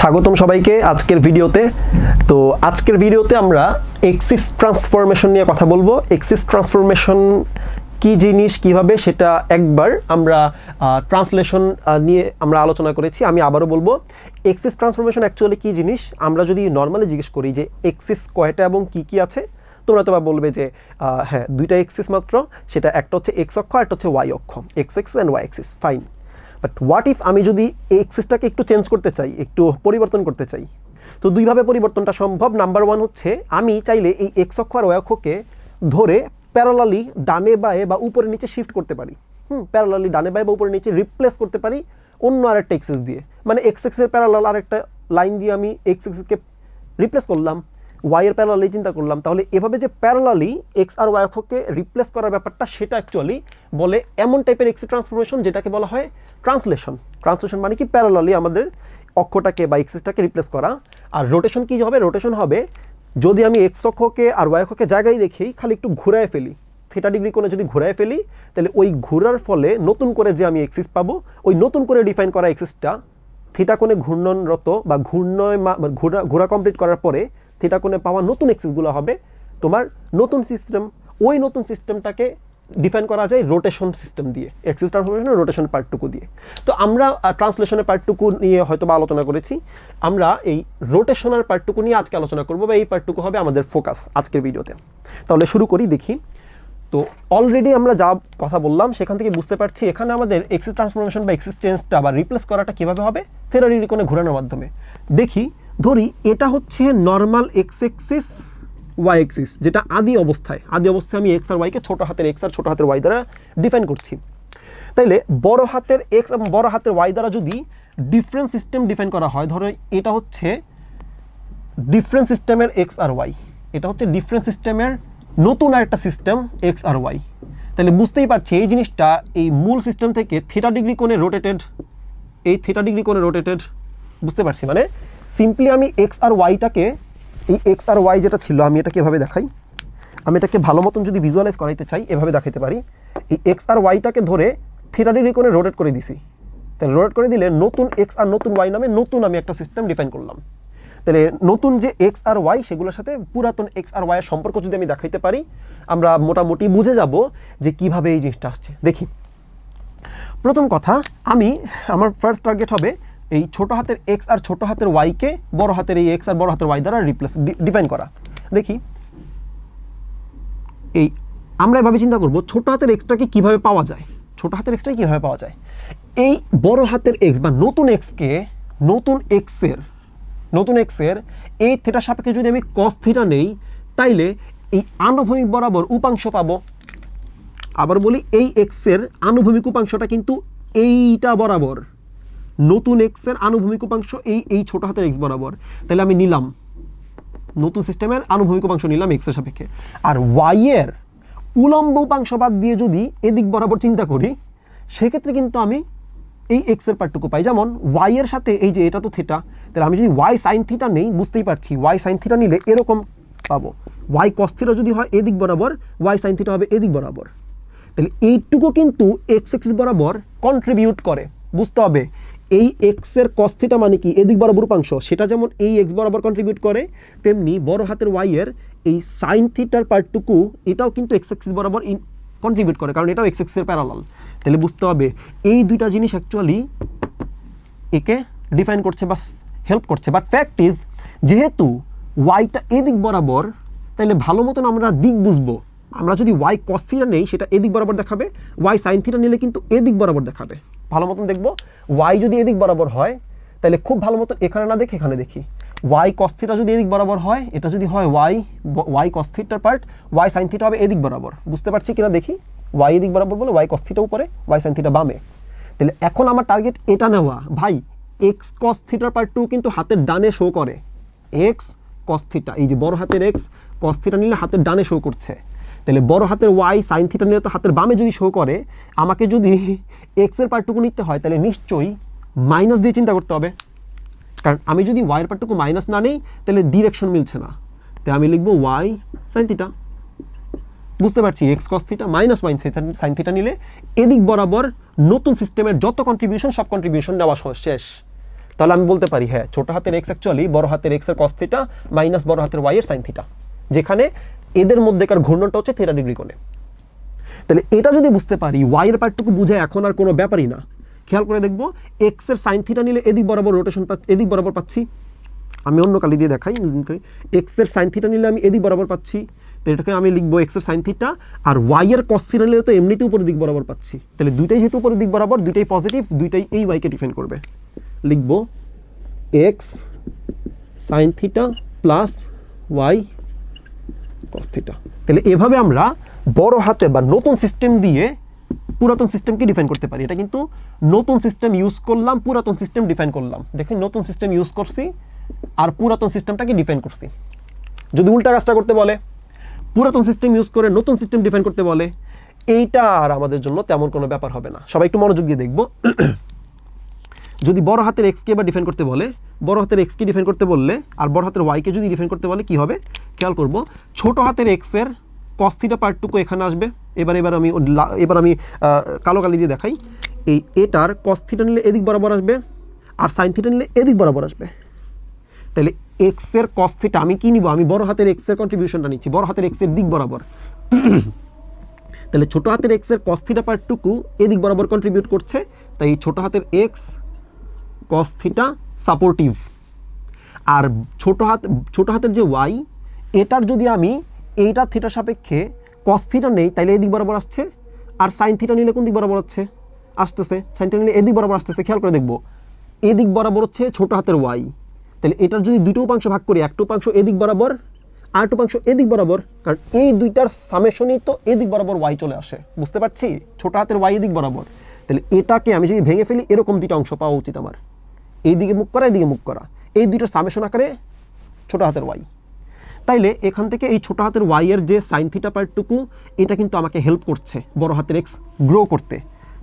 স্বাগতম সবাইকে আজকের ভিডিওতে। তো আজকের ভিডিওতে আমরা এক্সিস ট্রান্সফরমেশন নিয়ে কথা বলবো। এক্সিস ট্রান্সফরমেশন কি জিনিস, কিভাবে, সেটা একবার আমরা ট্রান্সলেশন নিয়ে আমরা আলোচনা করেছি। আমি আবারও বলবো, এক্সিস ট্রান্সফরমেশন অ্যাকচুয়ালি কি জিনিস। আমরা যদি নর্মালি জিজ্ঞেস করি যে এক্সিস কয়টা এবং কি কি আছে, তোমরা তো বলবে যে হ্যাঁ, দুইটা এক্সিস মাত্র, সেটা একটা হচ্ছে এক্স অক্ষ আর একটা হচ্ছে ওয়াই অক্ষ, X X and Y axis, fine. But what if আমি যদি এই এক্সিসটাকে একটু চেঞ্জ করতে চাই, একটু পরিবর্তন করতে চাই, তো দুইভাবে পরিবর্তনটা সম্ভব। নাম্বার ওয়ান হচ্ছে আমি চাইলে এই এক্স অক্ষ আর ওয়াই অক্ষকে ধরে প্যারালালি ডানে বায়ে বা উপরে নিচে শিফট করতে পারি। প্যারালালি ডানে বায়ে বা উপরে নিচে রিপ্লেস করতে পারি অন্য আরেকটা এক্সিস দিয়ে। মানে এক্স এক্সের প্যারালাল আরেকটা লাইন দিয়ে আমি এক্স এক্সকে রিপ্লেস করলাম, ওয়াইয়ের প্যারালালি চিন্তা করলাম। তাহলে এভাবে যে প্যারালালি এক্স আর ওয়াই অক্ষকে রিপ্লেস করার ব্যাপারটা, সেটা অ্যাকচুয়ালি বলে এমন টাইপের এক্সিস ট্রান্সফরমেশন যেটাকে বলা হয় ট্রান্সলেশন। ট্রান্সলেশন মানে কি, প্যারালালি আমাদের অক্ষটাকে বা এক্সিসটাকে রিপ্লেস করা। আর রোটেশন কি হবে? রোটেশন হবে যদি আমি এক্স অক্ষকে আর ওয়াই অক্ষকে জায়গায় রেখেই খালি একটু ঘুরায় ফেলি, থিটা ডিগ্রি কোণে যদি ঘুরায় ফেলি, তাহলে ওই ঘোরার ফলে নতুন করে যে আমি এক্সিস পাবো, ওই নতুন করে ডিফাইন করা এক্সিসটা থিটা কোণে ঘূর্ণনরত বা ঘোরা কমপ্লিট করার পরে থিটা কোণে পাওয়া নতুন এক্সিসগুলো হবে তোমার নতুন সিস্টেম। ওই নতুন সিস্টেমটাকে ডিফাইন করা যায় রোটেশন সিস্টেম দিয়ে, এক্সিস ট্রান্সফরমেশনের রোটেশন পার্টটুকু দিয়ে। তো আমরা ট্রান্সলেশনের পার্টটুকু নিয়ে হয়তো বা আলোচনা করেছি, আমরা এই রোটেশনাল পার্টটুকু নিয়ে আজকে আলোচনা করবো, বা এই পার্টটুকু হবে আমাদের ফোকাস আজকের ভিডিওতে। তাহলে শুরু করি, দেখি। তো অলরেডি আমরা যা কথা বললাম সেখান থেকে বুঝতে পারছি এখানে আমাদের এক্সিস ট্রান্সফরমেশন বা এক্সিস চেঞ্জটা বা রিপ্লেস করাটা কীভাবে হবে, থিটা ডিগ্রি কোণে ঘোরানোর মাধ্যমে। দেখি, ধরি এটা হচ্ছে normal X axis, Y axis, যেটা আদি অবস্থায় আমি এক্স আর ওয়াইকে ছোটো হাতের এক্স আর ছোটো হাতের ওয়াই দ্বারা ডিফাইন করছি। তাইলে বড় হাতের এক্স এবং বড় হাতের ওয়াই দ্বারা যদি ডিফারেন্ট সিস্টেম ডিফাইন করা হয়, ধরো এটা হচ্ছে ডিফারেন্ট সিস্টেমের এক্স আর ওয়াই, এটা হচ্ছে ডিফারেন্ট সিস্টেমের নতুন আরেকটা সিস্টেম এক্স আর ওয়াই, তাহলে বুঝতেই পারছি এই জিনিসটা এই মূল সিস্টেম থেকে থিটা ডিগ্রি কোণে রোটেটেড, এই থিটা ডিগ্রি কোণে রোটেটেড, বুঝতে পারছি। মানে সিম্পলি আমি এক্স আর ওয়াইটাকে, এই এক্স আর ওয়াই যেটা ছিল, আমি এটাকে এভাবে দেখাই, আমি এটাকে ভালো মতন যদি ভিজুয়ালাইজ করাইতে চাই এভাবে দেখাইতে পারি। এই এক্স আর ওয়াইটাকে ধরে থিটা ডিগ্রি কোণে রোটেট করে দিছি, তাহলে রোটেট করে দিলে নতুন এক্স আর নতুন ওয়াই নামে নতুন আমি একটা সিস্টেম ডিফাইন করলাম। তাহলে নতুন যে এক্স আর ওয়াই, সেগুলোর সাথে পুরাতন এক্স আর ওয়াইয়ের সম্পর্ক যদি আমি দেখাইতে পারি, আমরা মোটামুটি বুঝে যাব যে কিভাবে এই জিনিসটা আসছে। দেখি, প্রথম কথা, আমার ফার্স্ট টার্গেট হবে এই ছোটো হাতের এক্স আর ছোটো হাতের ওয়াইকে বড় হাতের এই এক্স আর বড় হাতের ওয়াই দ্বারা ডিফাইন করা। দেখি, এই আমরা এভাবে চিন্তা করব, ছোটো হাতের এক্সটাকে কীভাবে পাওয়া যায়, ছোটো হাতের এক্সটাকে কীভাবে পাওয়া যায়। এই বড় হাতের এক্স বা নতুন এক্সকে নতুন এক্সের এই থিটার সাপেক্ষে যদি আমি কস থিটা নেই, তাইলে এই আনুভূমিক বরাবর উপাংশ পাবো। আবার বলি, এই এক্সের আনুভূমিক উপাংশটা কিন্তু এইটা বরাবর, নতুন এক্সের আনুভূমিক উপাংশ এই ছোটো হাতের এক্স বরাবর। তাহলে আমি নিলাম নতুন সিস্টেমের আনুভূমিক উপাংশ নিলাম এক্সের সাপেক্ষে। আর ওয়াইয়ের উলম্ব উপাংশ বাদ দিয়ে যদি এদিক বরাবর চিন্তা করি, সেক্ষেত্রে কিন্তু আমি এই এক্সের পার্টটুকু পাই। যেমন ওয়াইয়ের সাথে এই যে এটা তো থিটা, তাহলে আমি যদি ওয়াই সাইন থিটা নেই, বুঝতেই পারছি ওয়াই সাইন থিটা নিলে এরকম পাবো। ওয়াই কস থিটা যদি হয় এদিক বরাবর, ওয়াই সাইন থিটা হবে এদিক বরাবর। তাহলে এইটুকু কিন্তু এক্স এক্সিস বরাবর কন্ট্রিবিউট করে। বুঝতে হবে, এই এক্সের কস থিটা মানে কি, এদিক বরাবর উপাংশ, সেটা যেমন এই এক্স বরাবর কন্ট্রিবিউট করে, তেমনি বড় হাতের ওয়াইয়ের এই সাইন থিটার পার্টটুকু এটাও কিন্তু এক্স এক্সিস বরাবর কন্ট্রিবিউট করে, কারণ এটাও এক্স এক্সের প্যারালাল। তাহলে বুঝতে হবে এই দুইটা জিনিস অ্যাকচুয়ালি একে ডিফাইন করছে বা হেল্প করছে। বাট ফ্যাক্ট ইজ, যেহেতু ওয়াইটা এদিক বরাবর, তাহলে ভালো মতন আমরা দিক বুঝবো। আমরা যদি ওয়াই কস থিটা নেই, সেটা এদিক বরাবর দেখাবে, ওয়াই সাইন থিটা নিলে কিন্তু এদিক বরাবর দেখাবে। ভালো মতন দেখবো, ওয়াই যদি এদিক বরাবর হয়, তাহলে খুব ভালো মতন এখানে না দেখে এখানে দেখি। ওয়াই কস থিটা যদি এদিক বরাবর হয়, এটা যদি হয় ওয়াই কস থিটার পার্ট, ওয়াই সাইন থিটা হবে এদিক বরাবর। বুঝতে পারছি কিনা দেখি, ওয়াই এদিক বরাবর বলে ওয়াই কস থিটা উপরে, ওয়াই সাইন থিটা বামে। তাহলে এখন আমার টার্গেট এটা নেওয়া, ভাই এক্স কস থিটার পার্টটু কিন্তু হাতের ডানে শো করে, এক্স কস থিটা, এই যে বড় হাতের এক্স কস থিটা নিলে হাতের ডানে শো করছে। তাহলে বড় হাতের ওয়াই সাইন থিটা নিলে তো হাতের বামে যদি শো করে, আমাকে যদি এক্সের পার্টটুকু নিতে হয়, তাহলে নিশ্চয়ই মাইনাস দিয়ে চিন্তা করতে হবে, কারণ আমি যদি ওয়াইয়ের পার্টটুকু মাইনাস না নেই, তাহলে ডিরেকশন মিলছে না। তাই আমি লিখবো ওয়াই সাইন থিটা। বুঝতে পারছি, X cos theta minus Y sine theta নিলে এদিক বরাবর নতুন সিস্টেমের যত কন্ট্রিবিউশন, সব কন্ট্রিবিউশন নেওয়া শেষ। তাহলে আমি বলতে পারি হ্যাঁ ছোট হাতের এক্স অ্যাকচুয়ালি বড় হাতের এক্স এর কস থিটা মাইনাস বড় হাতের ওয়াই এর সাইন থিটা, যেখানে এদের মধ্যেকার ঘূর্ণনটা হচ্ছে থিটা ডিগ্রি কোণে। তাহলে এটা যদি বুঝতে পারি, ওয়াই এর পার্টটুকু বুঝে এখন আর কোনো ব্যাপারই না। খেয়াল করে দেখবো এক্স এর সাইন থিটা নিলে এদিক বরাবর রোটেশন এদিক বরাবর পাচ্ছি, আমি অন্য কালি দিয়ে দেখাই। এক্স এর সাইন থিটা নিলে আমি এদিক বরাবর পাচ্ছি, তো এটাকে আমি লিখবো এক্স এর সাইন থিটা, আর ওয়াই এর কস থিটা নিলে তো এমনিতে উপরের দিক বরাবর পাচ্ছি, তাহলে দুইটাই যেহেতু উপরের দিক বরাবর, দুইটাই পজিটিভ, দুইটাই এই ওয়াইকে ডিফাইন করবে। লিখবো X sine theta plus Y cos theta. তাহলে এভাবে আমরা বড় হাতের বা নতুন সিস্টেম দিয়ে পুরাতন সিস্টেমকে ডিফাইন করতে পারি। এটা কিন্তু নতুন সিস্টেম ইউজ করলাম, পুরাতন সিস্টেম ডিফাইন করলাম। দেখেন নতুন সিস্টেম ইউজ করছি আর পুরাতন সিস্টেমটাকে ডিফাইন করছি। যদি উল্টা কাজটা করতে বলে, পুরাতন সিস্টেম ইউজ করে নতুন সিস্টেম ডিফাইন করতে বলে, এইটা আর আমাদের জন্য তেমন কোনো ব্যাপার হবে না। সবাই একটু মনোযোগ দিয়ে দেখবো। যদি বড় হাতের এক্সকে এবার ডিফাইন করতে বলে, বড় হাতের এক্সকে ডিফাইন করতে বললে আর বড় হাতের ওয়াইকে যদি ডিফাইন করতে বলে কি হবে খেয়াল করব। ছোট হাতের এক্সের কস থিটা পার্টটুকু এখানে আসবে। এবার আমি কালো কালি দিয়ে দেখাই। এটার কস থিটা নিলে এদিক বরাবর আসবে আর সাইন থিটা নিলে এদিক বরাবর আসবে। তাহলে এক্সের কস থিটা আমি কি নিব, আমি বড় হাতের এক্সের কন্ট্রিবিউশনটা নিচ্ছি, বড় হাতের এক্সের দিক বরাবর। তাহলে ছোট হাতের এক্সের কস থিটা পার্টটুকু এদিক বরাবর কন্ট্রিবিউট করছে, তাই ছোট হাতের এক্স কস থিটা সাপোর্টিভ। আর ছোট হাতের যে ওয়াই, এটার যদি আমি এইটা থিটার সাপেক্ষে কস থিটা নেই, তাহলে এদিক বরাবর আসছে, আর সাইন থিটা নিলে কোন দিক বরাবর আসতেছে, সাইন থিটা নিলে এদিক বরাবর আসতেছে। খেয়াল করে দেখবো এদিক বরাবর হচ্ছে ছোট হাতের ওয়াই। তাহলে এটার যদি দুটো উপাংশ ভাগ করি, একটা উপাংশ এদিক বরাবর আর একটা উপাংশ এদিক বরাবর, কারণ এই দুইটার সামেশনই তো এদিক বরাবর ওয়াই চলে আসে। বুঝতে পারছি, ছোট হাতের ওয়াই এদিক বরাবর। তাহলে এটাকে আমি যদি ভেঙে ফেলি, এরকম দুইটা অংশ পাওয়া উচিত আমার, এইদিকে মুখ করা এইদিকে মুখ করা, এই দুইটার সামেশন আকারে ছোট হাতের ওয়াই। তাইলে এখান থেকে এই ছোট হাতের ওয়াই এর যে সাইন থিটা পার্টটুকু, এটা কিন্তু আমাকে হেল্প করছে বড় হাতের এক্স গ্রো করতে।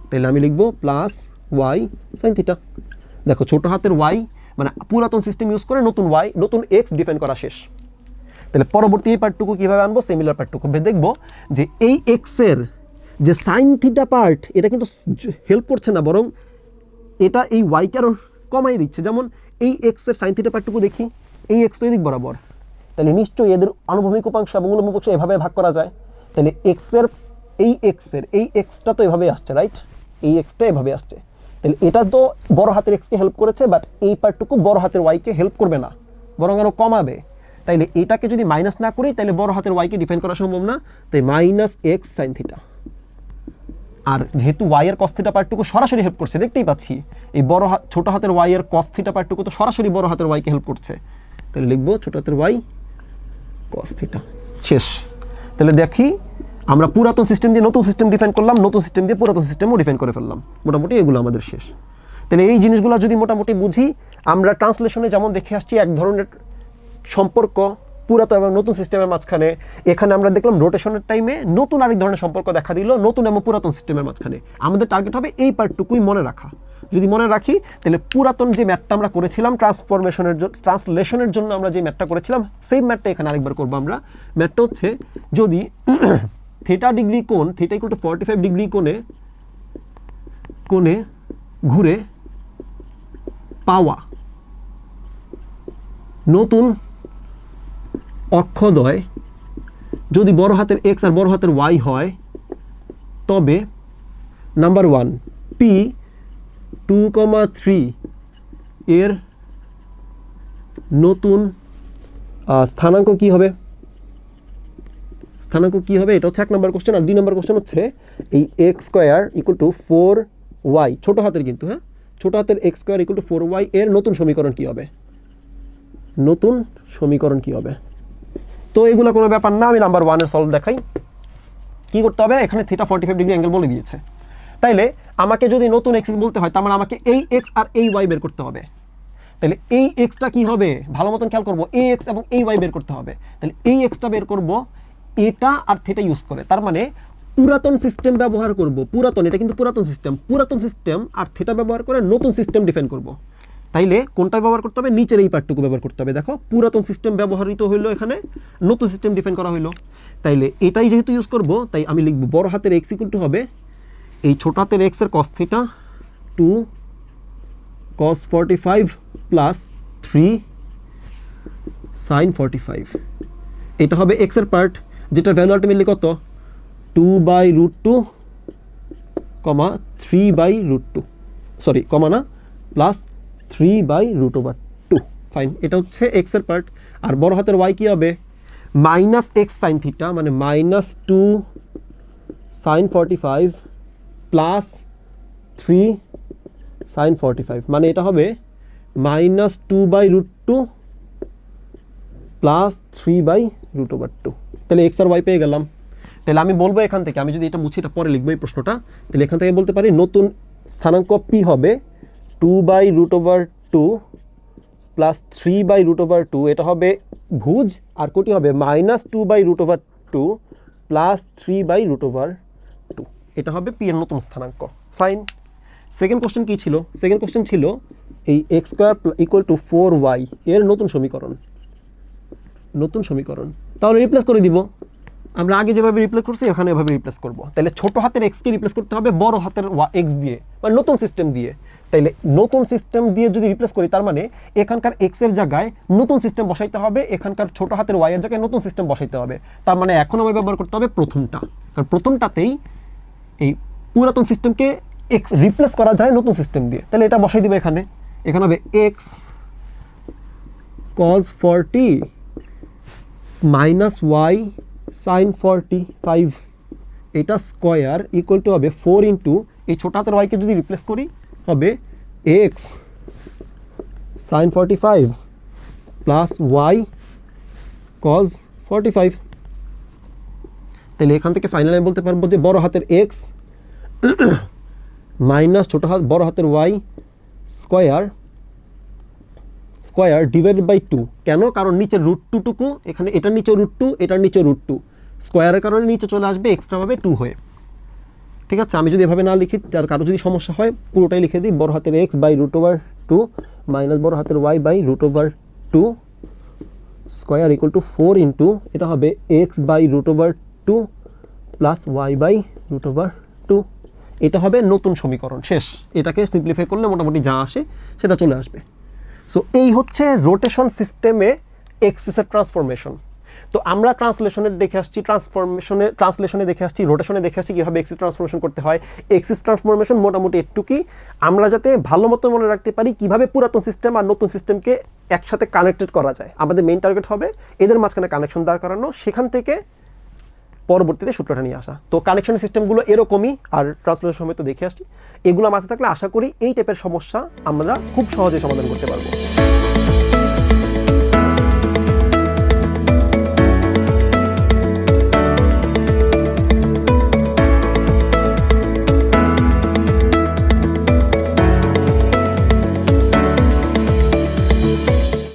তাহলে আমি লিখবো প্লাস ওয়াই সাইন থিটা। দেখো ছোট হাতের ওয়াই মানে পুরাতন সিস্টেম ইউজ করে নতুন ওয়াই নতুন এক্স ডিফাইন করা শেষ। তাহলে পরবর্তী এই পার্টটুকু কীভাবে আনবো, সিমিলার পার্টটুকু দেখবো যে এই এক্সের যে সাইন থিটা পার্ট, এটা কিন্তু হেল্প করছে না, বরং এটা এই ওয়াইকে আরও কমাই দিচ্ছে। যেমন এই এক্সের সাইন থিটা পার্টটুকু দেখি, এই এক্স তো এদিক বরাবর, তাহলে নিশ্চয়ই এদের আনুভূমিক উপাংশ এবং উল্লম্ব উপাংশ এভাবে ভাগ করা যায়। তাহলে এই এক্সটা তো এভাবে আসছে, রাইট, এই এক্সটা এভাবে আসছে। তাহলে এটা তো বড় হাতের এক্সকে হেল্প করেছে, বাট এই পার্টটুকু বড় হাতের ওয়াইকে হেল্প করবে না, বরং আরও কমাবে। তাইলে এটাকে যদি মাইনাস না করি, তাহলে বড় হাতের ওয়াইকে ডিফাইন করা সম্ভব না, তাই মাইনাস এক্স সাইন থিটা। আর যেহেতু ওয়াই এর কস থিটা পার্টটুকু সরাসরি হেল্প করছে, দেখতেই পাচ্ছি এই ছোট হাতের ওয়াই এর কস থিটা পার্টটুকু তো সরাসরি বড় হাতের ওয়াইকে হেল্প করছে, তাহলে লিখবো ছোট হাতের ওয়াই কস থিটা। শেষ। তাহলে দেখি আমরা পুরাতন সিস্টেম দিয়ে নতুন সিস্টেম ডিফাইন করলাম, নতুন সিস্টেম দিয়ে পুরাতন সিস্টেমও ডিফাইন করে ফেললাম। মোটামুটি এগুলো আমাদের শেষ। তাহলে এই জিনিসগুলো যদি মোটামুটি বুঝি, আমরা ট্রান্সলেশনে যেমন দেখে আসছি এক ধরনের সম্পর্ক পুরাতন এবং নতুন সিস্টেমের মাঝখানে, এখানে আমরা দেখলাম রোটেশনের টাইমে নতুন আরেক ধরনের সম্পর্ক দেখা দিল নতুন এবং পুরাতন সিস্টেমের মাঝখানে। আমাদের টার্গেট হবে এই পার্টটুকুই মনে রাখা। যদি মনে রাখি, তাহলে পুরাতন যে ম্যাথটা আমরা করেছিলাম ট্রান্সলেশনের জন্য আমরা যে ম্যাথটা করেছিলাম, সেই ম্যাথটা এখানে আরেকবার করবো আমরা। ম্যাথটা হচ্ছে যদি থিটা ডিগ্রি কোণ, থিটা ইকুয়াল টু 45 ডিগ্রি কোণে ঘুরে পাওয়া নতুন অক্ষদ্বয় যদি বড় হাতের এক্স আর বড় হাতের ওয়াই হয়, তবে নাম্বার 1 P2,3 এর নতুন স্থানাঙ্ক কি হবে? এটা হচ্ছে 1 নম্বর কোশ্চেন। আর 2 নম্বর কোশ্চেন হচ্ছে এই x square equal to 4y, ছোট হাতের কিন্তু, হ্যাঁ, ছোট হাতের x square equal to 4y এর নতুন সমীকরণ কি হবে? তো এগুলো কোনো ব্যাপার না, আমি নাম্বার 1 এর সলভ দেখাই। কি করতে হবে, এখানে থিটা 45 ডিগ্রি অ্যাঙ্গেল বলে দিয়েছে। তাইলে আমাকে যদি নতুন এক্স বলতে হয়, তার মানে আমাকে এই এক্স আর এই ওয়াই বের করতে হবে। তাহলে এই এক্সটা কি হবে, ভালো মতন খেয়াল করবো, এই এক্স এবং এই ওয়াই বের করতে হবে। তাহলে এই এক্সটা বের করব এটা আর থিটা ইউজ করে, তার মানে পুরাতন সিস্টেম ব্যবহার করব। এটা কিন্তু পুরাতন সিস্টেম আর থিটা ব্যবহার করে নতুন সিস্টেম ডিফাইন করব। তাইলে কোনটা ব্যবহার করতে হবে, নিচের এই পার্টটুকু ব্যবহার করতে হবে। দেখো পুরাতন সিস্টেম ব্যবহৃত হইলো, এখানে নতুন সিস্টেম ডিফাইন করা হইলো। তাইলে এটাই যেহেতু ইউজ করব, তাই আমি লিখব বড় হাতের এক্স ইকুয়াল টু হবে এই ছোট হাতের এক্স এর cos theta 2 cos 45 plus 3 sin 45। এটা হবে এক্সের পার্ট, যেটা ভ্যালু আলটিমেটলি কত 2/√2 কমা 3/√2, সরি কমা না, প্লাস 3/√2। ফাইন, এটা হচ্ছে এক্সের পার্ট। আর বড় হাতের ওয়াই কি হবে মাইনাস এক্স সাইন থিটা, মানে -2 sin 45 প্লাস 3 sin 45, মানে এটা হবে -2/√2 প্লাস 3/√2। তাহলে এক্স আর ওয়াই পেয়ে গেলাম। তাহলে আমি বলবো এখান থেকে, আমি যদি এটা মুছি, এটা পরে লিখবো এই প্রশ্নটা, তাহলে এখান থেকে বলতে পারি নতুন স্থানাঙ্ক পি হবে 2/√2 প্লাস 3/√2। এটা হবে ভুজ, আর কোটি হবে -2/√2 প্লাস 3/√2। এটা হবে পি এর নতুন স্থানাঙ্ক। ফাইন। সেকেন্ড কোশ্চেন কী ছিল? সেকেন্ড কোশ্চেন ছিল এই x square equal two 4y এর নতুন সমীকরণ। নতুন সমীকরণ তাহলে রিপ্লেস করে দিব। আমরা আগে যেভাবে রিপ্লেস করছি এখানে এভাবে রিপ্লেস করব। তাহলে ছোট হাতের এক্সকে রিপ্লেস করতে হবে বড় হাতের এক্স দিয়ে, মানে নতুন সিস্টেম দিয়ে। তাইলে নতুন সিস্টেম দিয়ে যদি রিপ্লেস করি, তার মানে এখানকার এক্স এর জায়গায় নতুন সিস্টেম বসাইতে হবে, এখানকার ছোট হাতের ওয়াই এর জায়গায় নতুন সিস্টেম বসাইতে হবে। তার মানে এখন আমার ব্যবহার করতে হবে প্রথমটা, কারণ প্রথমটাতেই এই পুরাতন সিস্টেমকে এক্স রিপ্লেস করা যায় নতুন সিস্টেম দিয়ে। তাহলে এটা বসাই দিবে এখানে। এখানে হবে X cos 40 minus Y sin 45, এটা স্কোয়ার ইকুয়াল টু হবে 4 ইন্টু এই ছোট হাতের ওয়াইকে যদি রিপ্লেস করি হবে X sin 45 plus Y cos 45। তাহলে এখান থেকে ফাইনালি আমি বলতে পারবো যে বড় হাতের এক্স মাইনাস বড় হাতের ওয়াই স্কোয়ার ডিভাইডেড বাই 2। কেন? কারণ নিচে √2 টুকু এখানে, এটার নিচে √2, এটার নিচে √2, স্কোয়ারের কারণে নিচে চলে আসবে এক্সট্রা ভাবে 2 হয়ে। ঠিক আছে, আমি যদি এভাবে না লিখি, যার কারো যদি সমস্যা হয় পুরোটাই লিখে দিই। বড় হাতের এক্স বাই √2 মাইনাস বড় হাতের Y by √2 square equal to 4 into এটা হবে X by √2 plus Y by √2। এটা হবে নতুন সমীকরণ। শেষ। এটাকে সিম্পলিফাই করলে মোটামুটি যা আসে সেটা চলে আসবে। সো এই হচ্ছে রোটেশন সিস্টেমে এক্সিসের ট্রান্সফরমেশন। তো আমরা ট্রান্সলেশনে দেখে আসছি, ট্রান্সলেশনে দেখে আসছি, রোটেশনে দেখে আসছি কীভাবে এক্সিস ট্রান্সফরমেশন করতে হয়। এক্সিস ট্রান্সফরমেশন মোটামুটি একটুকুই, আমরা যাতে ভালো মতো মনে রাখতে পারি কীভাবে পুরাতন সিস্টেম আর নতুন সিস্টেমকে একসাথে কানেক্টেড করা যায়। আমাদের মেইন টার্গেট হবে এদের মাঝখানে কানেকশন দাঁড় করানো, সেখান থেকে পরবর্তীতে সূত্রটা নিয়ে আসা। তো কানেকশন সিস্টেমগুলো এরকমই, আর ট্রান্সলেশন সময় তো দেখে আসছি। এগুলো মাথায় থাকলে আশা করি এই টাইপের সমস্যা আমরা খুব সহজে সমাধান করতে পারবো।